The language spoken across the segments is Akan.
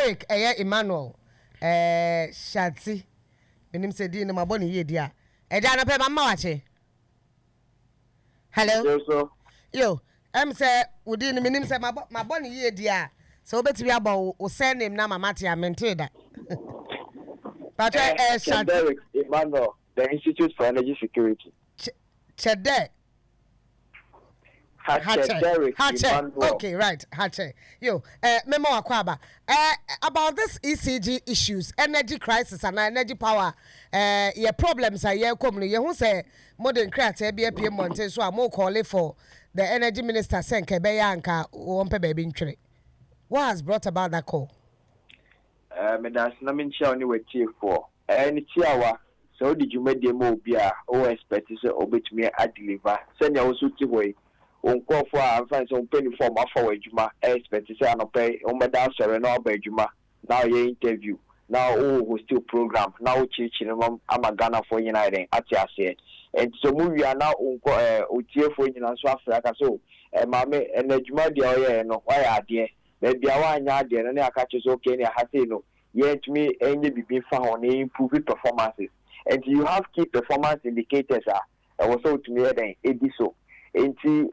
Derrick Emmanuel Xatse menim say di na maboni ye dia eja na pe mama wache hello yes so yo say udi ni menim say maboni ye dia so obetimi abo o surname na mama te amente da but Xatse Derrick Emmanuel, the Institute for Energy Security. Xatse Derrick Emmanuel. Okay, right. Xatse. Yo, memo akwaba. About this ECG issues, energy crisis and energy power, your problems are here coming. You who say modern create be a PM Monte, so I'm more calling for the energy minister Senke Beyanka Wompe Baby. What has brought about that call? That's nothing only with chief for any chiawa. So did you make the mobile or expect to obey me at deliver? Send your suit away. On call for and find some penny for my forward juma, expect to say no pay on my dance or no by juma. Now you interview. Now who still program. Now teaching I'm a Ghana for United at your say. And so we are now on Utia for Union and South Africa. So, mamma and the Juma de no why are there? Maybe I want there and I catch us okay. I have to know. Yet me any be found improving performances. And you have key performance indicators are also to me then so. Enti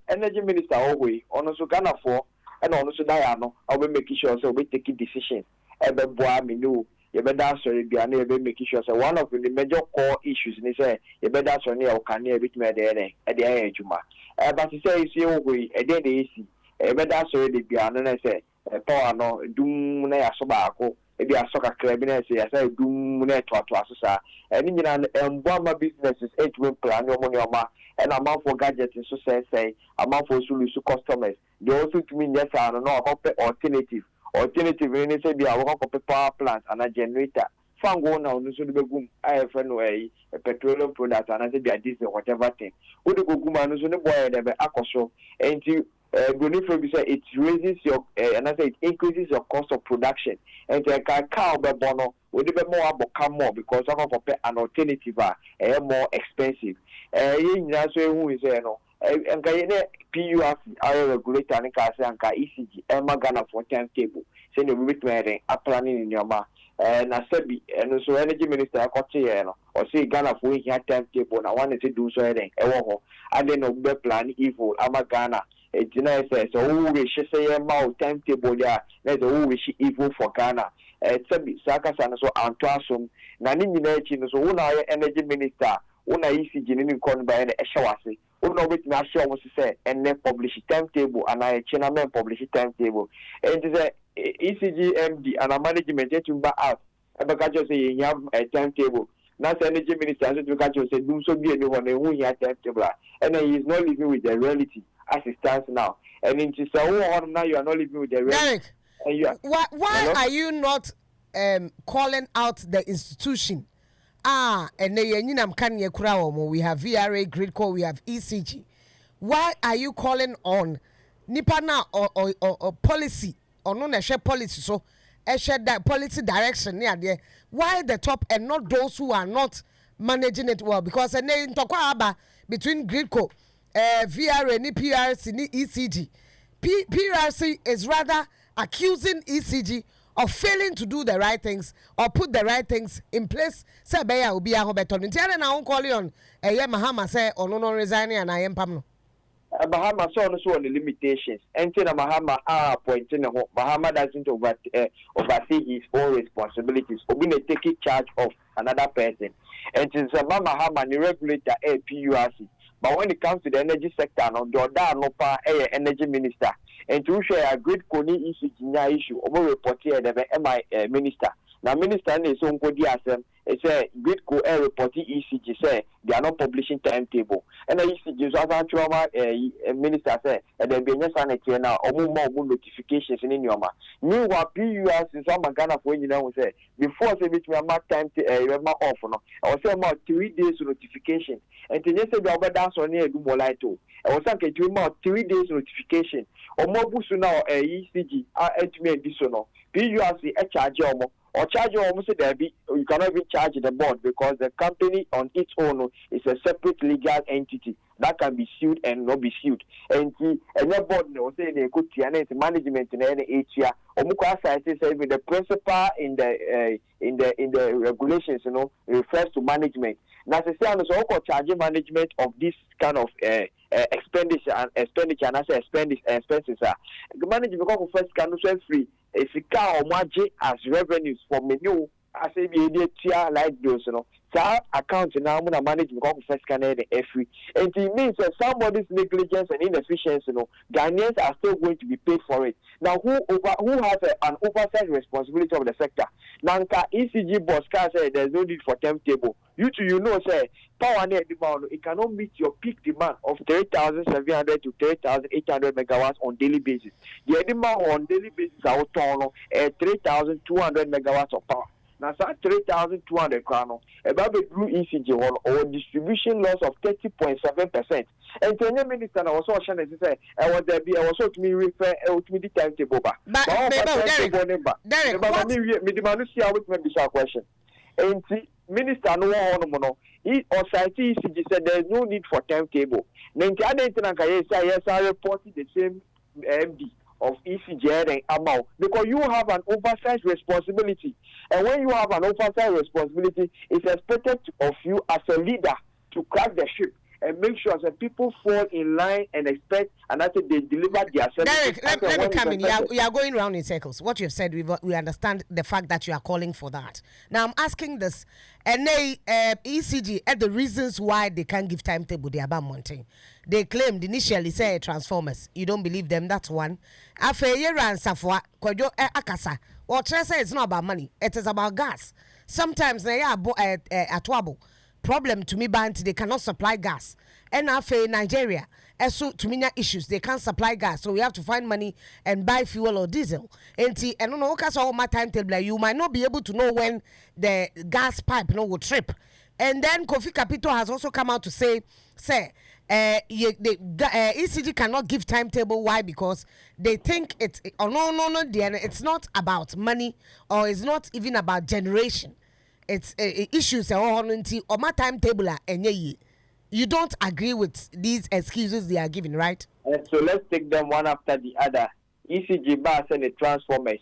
energy minister always also Ghana for and also Diano I will make sure so we take decisions. Ebe boa me no you better sorry be and be making sure so one of the major core issues ni say you better sorry o kan e bit me there e dey adwuma. But say you always e dey dey see e better sorry be and na say power no dum na ya so baako e be aso kakra bi na say dum na to aso sa eni nyina embo ma businesses edwin plan no money oma and amount for gadgets so say amount for solution customers they also to mean yes no about alternative we say be our power plant and a generator fango now no so be gum IFN way a petroleum product and say be a diesel whatever thing we go gum no so no boy dey be akoso and you going for say it raises your and I say it increases your cost of production and you can cow be bono we dey more about more because of an alternative more expensive you so who is no and PUF are regulator and can say anka ECG Ghana for timetable say no we be planning in your ma na sebi and so energy minister akote no or say Ghana for here timetable na one say do so then ho and then no be plan evil Ghana it's nice so who we say ma timetable there na who we evil for Ghana sebi saka sana so antoasom na ni nyina echi no so who na energy minister una ECG ni kon ba na ehwase una wait na show mo say and publish timetable and I chairman publish timetable and say ECG MD and a management to back out abaka just say you have a timetable now say energy minister so to catch say do so be anyone who he timetable and he is not living with the reality as it stands now and in say now you are not living with the reality. Derrick, why are you not calling out the institution? And we have VRA, Gridco, we have ECG. Why are you calling on Nipana or policy or no policy? So, that policy direction near there. Why the top and not those who are not managing it well? Because between Gridco, VRA, PRC, ECG, PRC is rather accusing ECG of failing to do the right things or put the right things in place. Say beya obi a ho beto. Ntiare na won call on Mahama say ono no resign and I am pam no. Mahama so on the limitations. Enti na Mahama appointing ho. Mahama doesn't oversee his own responsibilities. Obi na take charge of another person. And since Mahama the regulator PURC. But when it comes to the energy sector, no, the energy minister. And to share a great Koni issue, over report here, the MI minister. Now, minister is on Kodiasem, it's a great co reporting ECG say they are not publishing timetable. And the ECG is trauma minister say, and there be sanity now, or more notifications in your ma. Meanwhile, PUS is some Ghana for you know, say, before say which we are marked time off, no, I was saying about 3 days notification. And then say, we dance on here, do more light too. I was saying, 3 days notification. Or more busu now, ECG, this no. PUS a charge or charge almost there be you cannot even charge the board because the company on its own is a separate legal entity. that can be sued and not be sued. And your board no say they could management in any area. Omuka say the principal in the regulations, refers to management. Now say also charging management of this kind of expenditure and I say expenses are the management of first can also free if you can as revenues for menu. I say be idiot like those, So account now I'm gonna manage because first Canada free. And it means that somebody's negligence and inefficiency, Ghanaians are still going to be paid for it. Now who has an oversight responsibility of the sector? Nanka ECG boss can say there's no need for timetable. You say power net demand it cannot meet your peak demand of 3,700 to 3,800 megawatts on daily basis. The demand on daily basis are 3,200 megawatts of power. Now, 3,200 crown about the blue ECG one or distribution loss of 30.7%. And the minister also say, I was to me refer to me the timetable. But Derrick, question. And minister no one or site ECG said there is no need for timetable. Then the other thing yes, I reported the same MD of ECG and amount because you have an oversight responsibility, and when you have an oversight responsibility, it's expected of you as a leader to crack the ship and make sure that people fall in line and expect and after they deliver their services. Derrick, let me come in. You are going round in circles. What you've said, we understand the fact that you are calling for that. Now I'm asking this, and ECG at the reasons why they can't give timetable. They are about mounting. They claimed initially say transformers. You don't believe them. That's one. After and Safwa, Kojo Akasa. Or say it's not about money. It is about gas. Sometimes they are at Wabo. Problem to me, band they cannot supply gas. And after Nigeria, so to me issues they can't supply gas, so we have to find money and buy fuel or diesel. And I don't know, because all my timetable, you might not be able to know when the gas pipe will trip. And then Kofi Kapito has also come out to say, ECG cannot give timetable. Why? Because they think it's it's not about money, or it's not even about generation. It's issues or my timetable you don't agree with these excuses they are giving, right? So let's take them one after the other. ECG bar send the transformers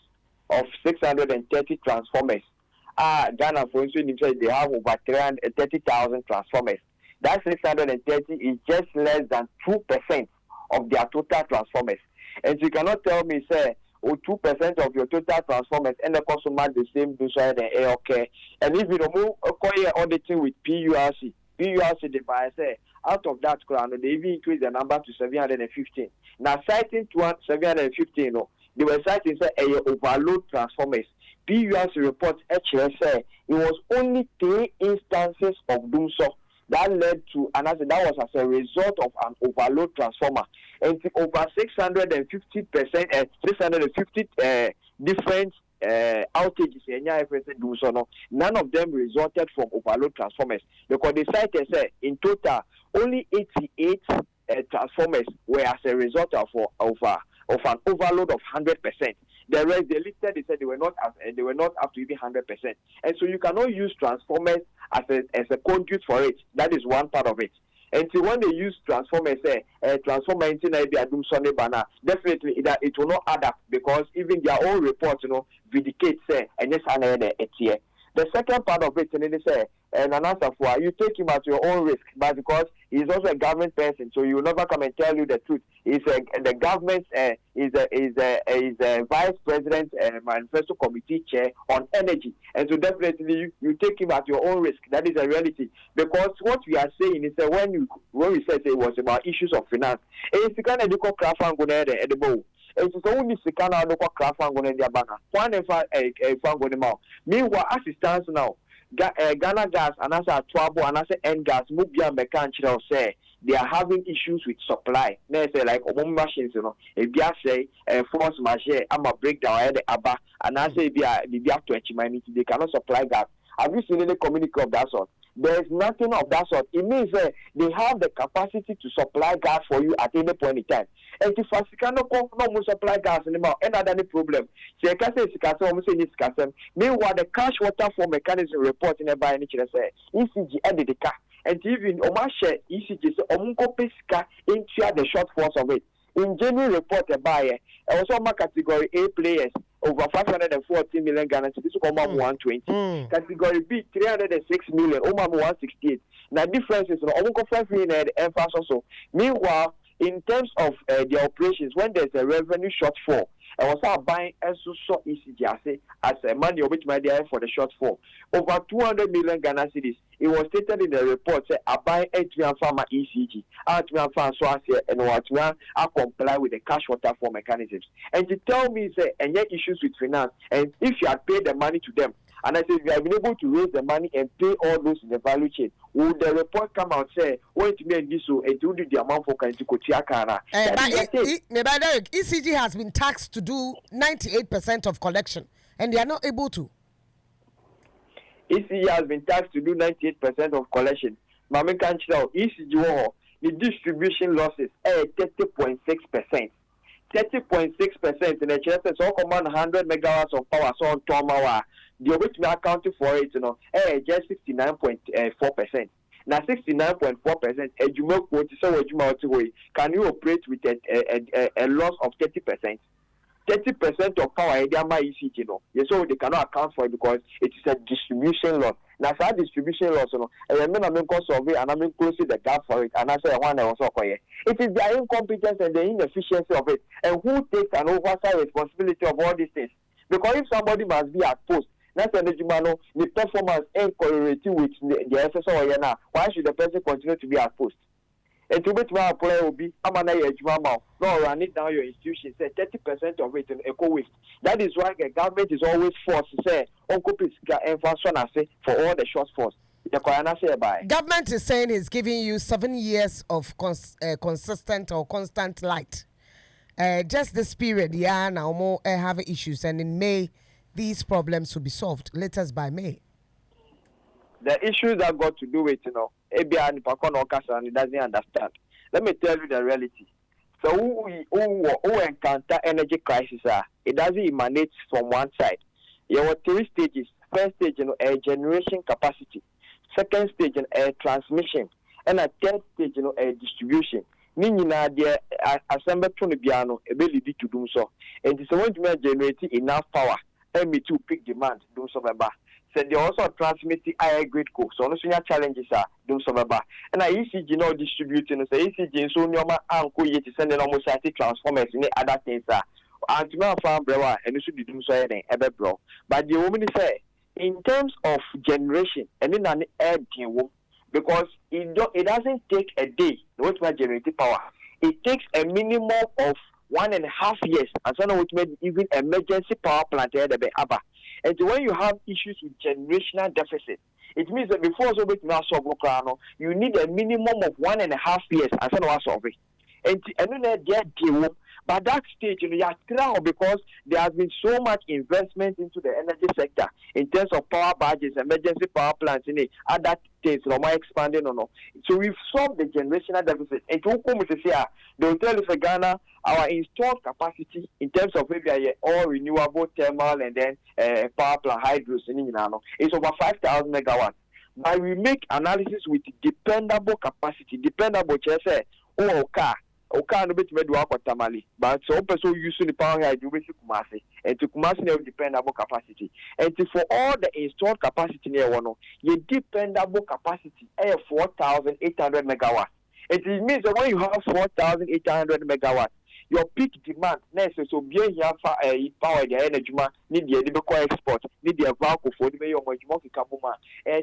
of 630 transformers. Ghana, for instance, they have over 330,000 transformers. That 630 is just less than 2% of their total transformers. And you cannot tell me, say, 2% of your total transformers and the customer the same do so and AOK. And if you don't move auditing with PURC, the buyer say out of that crown, they even increase the number to 715. Now citing to 715, they were citing say overload transformers. PURC report actually say it was only 3 instances of doom so. That led to another. That was as a result of an overload transformer, and over 650%, 650 different outages. None of them resulted from overload transformers because the site said in total only 88 transformers were as a result of an overload of 100%. The rest they listed, they said they were not up to even 100%. And so you cannot use transformers as a conduit for it. That is one part of it. And so when they use transformers, transformer into banner, definitely it will not add up because even their own report, vindicate and yes, the second part of it, and they say, and an answer for you take him at your own risk, but because he's also a government person, so he will never come and tell you the truth. The government is a vice president manifesto committee chair on energy, and so definitely you take him at your own risk. That is a reality because what we are saying is that when we said it was about issues of finance, it's the kind of at the bowl. It's only Sikana no craft and go in their banner. One and five, meanwhile, assistance now. Ghana Gas and as a trouble and as N Gas, Mubia Mechanical say they are having issues with supply. They say like machines, if they say force majeure, I'm a breakdown at the ABBA, and I say they have to achieve they cannot supply gas. Have you seen any communique of that sort? There is nothing of that sort. It means they have the capacity to supply gas for you at any point in time. And if you cannot supply gas anymore, any problem. So meanwhile, the cash water flow mechanism report in a by any say ECG ended the car. and even Omashe ECG so Omunko Pesca into the shortfalls of it. In January report a buyer, also my category A players over 540 million Ghana cedis, Omam 120. Category B 306 million, Omam 168. Now differences in Omunko 5 million and fast also. Meanwhile, in terms of the operations, when there's a revenue shortfall, I was buying so ECG as a money which my dear for the shortfall. Over 200 million Ghana cedis. It was stated in the report say I buy a farmer ECG. I and what I comply with the cash waterfall mechanisms. And to tell me say and yet issues with finance, and if you had paid the money to them, and I said if you have been able to raise the money and pay all those in the value chain, will the report come out say wait to me this so and do the amount for kind to Kotiakana? But ECG has been taxed to do 98% of collection, and they are not able to. ECG has been taxed to do 98% of collection. Mami can't tell ECG the distribution losses are 30.6%. 30.6% in the chest is all command 100 megawatts of power so on Tomawa. The which we accounted for it, just 69.4%. Now 69.4%, a Jumo quote so can you operate with a loss of 30%? 30% of power area my ECG so they cannot account for it because it is a distribution loss. Now that distribution loss I remember survey and I'm closing the gap for it and I say one was it is their incompetence and the inefficiency of it, and who takes an oversight responsibility of all these things, because if somebody must be at post, that's an the performance ain't correlating with the SSO now, why should the person continue to be at post? And to bet my player will be I'm an no run it down your institution, say 30% of it in eco waste. That is why the government is always forced to say Uncle and say for all the shortfalls. The government is saying it's giving you 7 years of consistent or constant light. Just this period, now more have issues, and in May these problems will be solved. Latest by May. The issues that got to do with ABI and it doesn't understand. Let me tell you the reality. So who encounter energy crisis it doesn't emanate from one side. There were 3 stages. First stage, a generation capacity. Second stage, a transmission, and a third stage, a distribution. Nina the assembly to piano ability to do so. And it's going to generate enough power and me to peak demand do so. So they also transmit the higher grade cook. So no challenges are do so. And I ECG distributing so ECG so nyoma anko yet send almost transformers in other things and to farm brewer and you should do so ever bro. But the woman say in terms of generation and then an air because it doesn't take a day to generate power. It takes a minimum of 1.5 years and so now even emergency power plant and when you have issues with generational deficit, it means that before you need a minimum of 1.5 years and so solve it. And then but that stage, you are clear because there has been so much investment into the energy sector in terms of power budgets, emergency power plants, other things, more expanding or no. So we've solved the generational deficit. And to come to say, they'll tell us Ghana, our installed capacity in terms of maybe all renewable thermal and then power plant hydros is over 5,000 megawatts. But we make analysis with dependable capacity, dependable, car. No bit me do tamale, but so person using the power here do Kumasi, and to Kumasi have dependable capacity. And for all the installed capacity near one, your dependable capacity 4,800 megawatts. It means that when you have 4,800 megawatts, your peak demand next so be here for power the energy need the export need the vacuum for the your kabuma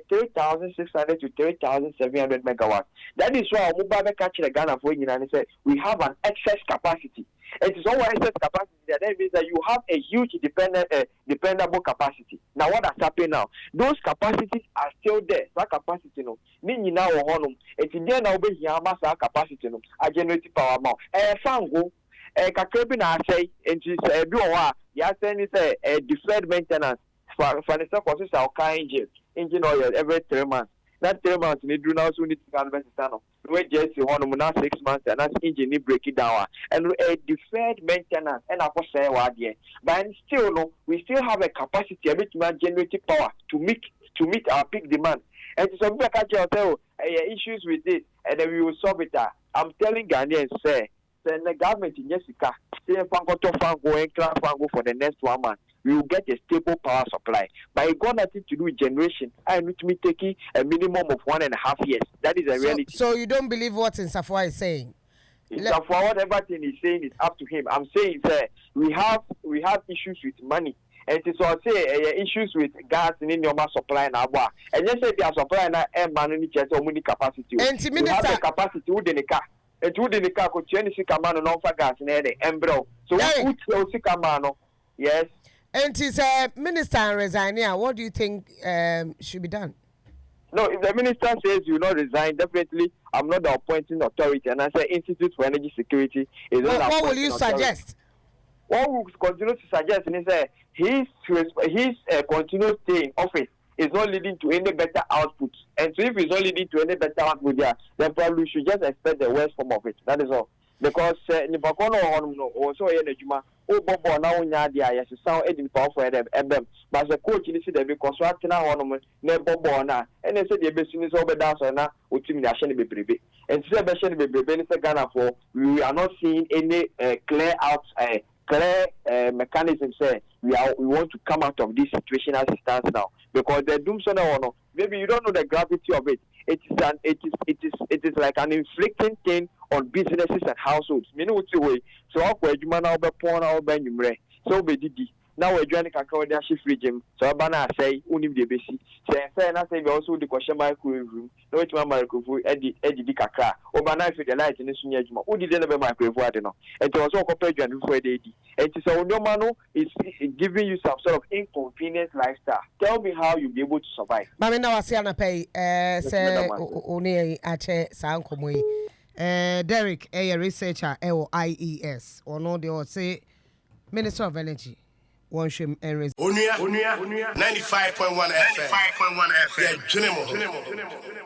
3,600 to 3,700 megawatts. That is why mobile catch the Ghana for you and say we have an excess capacity. It is always excess capacity that means that you have a huge dependable capacity. Now what has happened now? Those capacities are still there. That capacity no mean now honum it is there now be here mass capacity no a generate power amount fango kakrebi na say enti say bi o wa ya say ni say deferred maintenance for the courses our car engine oil every 3 months. That 3 months need do now so need to can no we just one na 6 months and that engine need break it down and deferred maintenance and I say what there but still no we still have a capacity a bit to generate power to meet our peak demand. And some people catch yourself issues with it, and then we will solve it. I'm telling Ghanaians, say the government in Jessica, say Fango for the next 1 month. We will get a stable power supply. But it got nothing to do with generation. I need to be taking a minimum of 1.5 years. That is a reality. So you don't believe what Nsafwa is saying? Nsafwa, whatever thing he's saying is up to him. I'm saying we have issues with money. And it's also issues with gas in your supply and abwa. And just say they are supplying a man just only capacity. And we have the capacity within the car. And within the car could change the man and offer gas in the embro. So we put the yes. And it's minister resigning. What do you think should be done? No, if the minister says you not resign, definitely I'm not the appointing authority. And I say Institute for Energy Security is not. What will you suggest? What we continue to suggest is his continuous stay in office is not leading to any better output. And so if it's not leading to any better output, then probably we should just expect the worst form of it. That is all. Because Nipakono also Juma, Bobo now Nadia, yes, sound edit power for them, but the coach in the because what now on Bobo na, and they said the business over dancer now, which means I shouldn't be brave. And so I shouldn't be brave, Ghana for we are not seeing any clear mechanism say we want to come out of this situation as it stands now because the doom no maybe you don't know the gravity of it. It is like an inflicting thing on businesses and households. So so now we're joining a shift regime. So Abana say unim de besi. Say na say we also the question microwave room. No it microwave Eddie Kakra. Obana if the light in the sunya juma. Who did never microwave no. And it was all compared to before they did. And so Onua is giving you some sort of inconvenient lifestyle. Tell me how you'll be able to survive. Mami na wasi anapay say oni ache sa nkomo yi. Derrick researcher IES. Ono de o say Minister of Energy. One shame and Onua 95.1 FM. Yeah,